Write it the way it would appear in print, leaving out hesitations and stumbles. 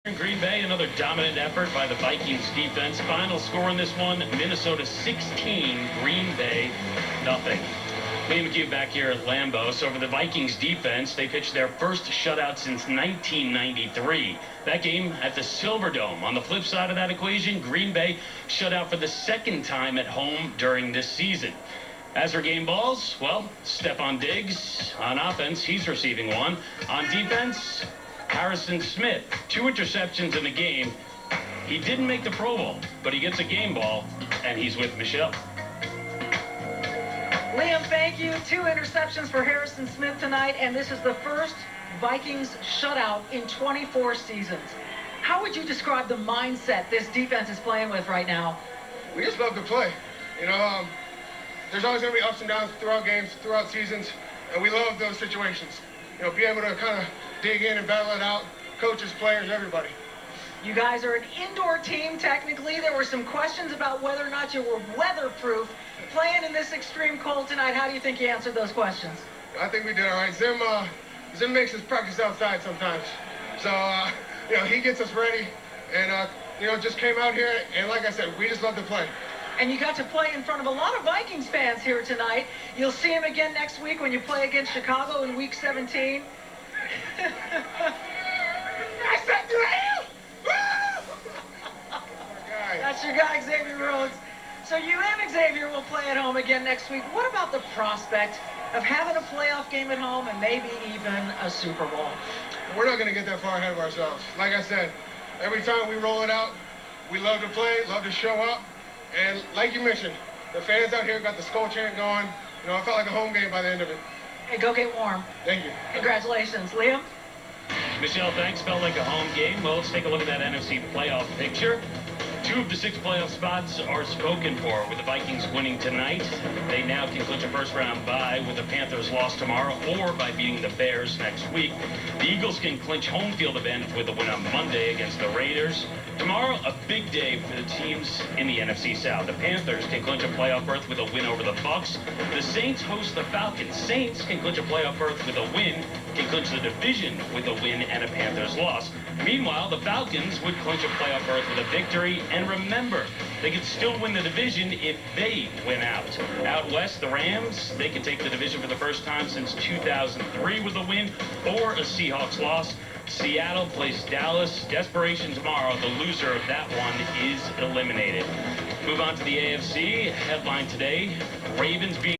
In Green Bay, another dominant effort by the Vikings defense. Final score in this one, Minnesota 16, Green Bay nothing. Liam McHugh back here at Lambeau. So for the Vikings defense, they pitched their first shutout since 1993. That game at the Silverdome. On the flip side of that equation, Green Bay shut out for the second time at home during this season. As for game balls, well, Stephon Diggs on offense, he's receiving one. On defense, Harrison Smith, 2 interceptions in the game. He didn't make the Pro Bowl, but he gets a game ball, and he's with Michele. Liam, thank you. 2 interceptions for Harrison Smith tonight, and this is the first Vikings shutout in 24 seasons. How would you describe the mindset this defense is playing with right now? We just love to play. You know, there's always going to be ups and downs throughout games, throughout seasons, and we love those situations. You know, be able to kind of dig in and battle it out, coaches, players, everybody. You guys are an indoor team, technically. There were some questions about whether or not you were weatherproof playing in this extreme cold tonight. How do you think you answered those questions? I think we did all right. Zim makes us practice outside sometimes. So, you know, he gets us ready and, you know, just came out here. And like I said, we just love to play. And you got to play in front of a lot of Vikings fans here tonight. You'll see him again next week when you play against Chicago in Week 17. I said to him! That's your guy, Xavier Rhodes. So you and Xavier will play at home again next week. What about the prospect of having a playoff game at home and maybe even a Super Bowl? We're not going to get that far ahead of ourselves. Like I said, every time we roll it out, we love to play, love to show up. And like you mentioned, the fans out here got the skull chant going. You know, it felt like a home game by the end of it. Hey, go get warm. Thank you. Congratulations. Liam? Michele, thanks. Felt like a home game. Well, let's take a look at that NFC playoff picture. 2 of the 6 playoff spots are spoken for, with the Vikings winning tonight. They now can clinch a first-round bye with the Panthers' loss tomorrow or by beating the Bears next week. The Eagles can clinch home field advantage with a win on Monday against the Raiders. Tomorrow, a big day for the teams in the NFC South. The Panthers can clinch a playoff berth with a win over the Bucs. The Saints host the Falcons. Saints can clinch a playoff berth with a win, can clinch the division with a win and a Panthers loss. Meanwhile, the Falcons would clinch a playoff berth with a victory. And remember, they could still win the division if they win out. Out west, the Rams, they can take the division for the first time since 2003 with a win or a Seahawks loss. Seattle plays Dallas. Desperation tomorrow. The loser of that one is eliminated. Move on to the AFC. Headline today, Ravens being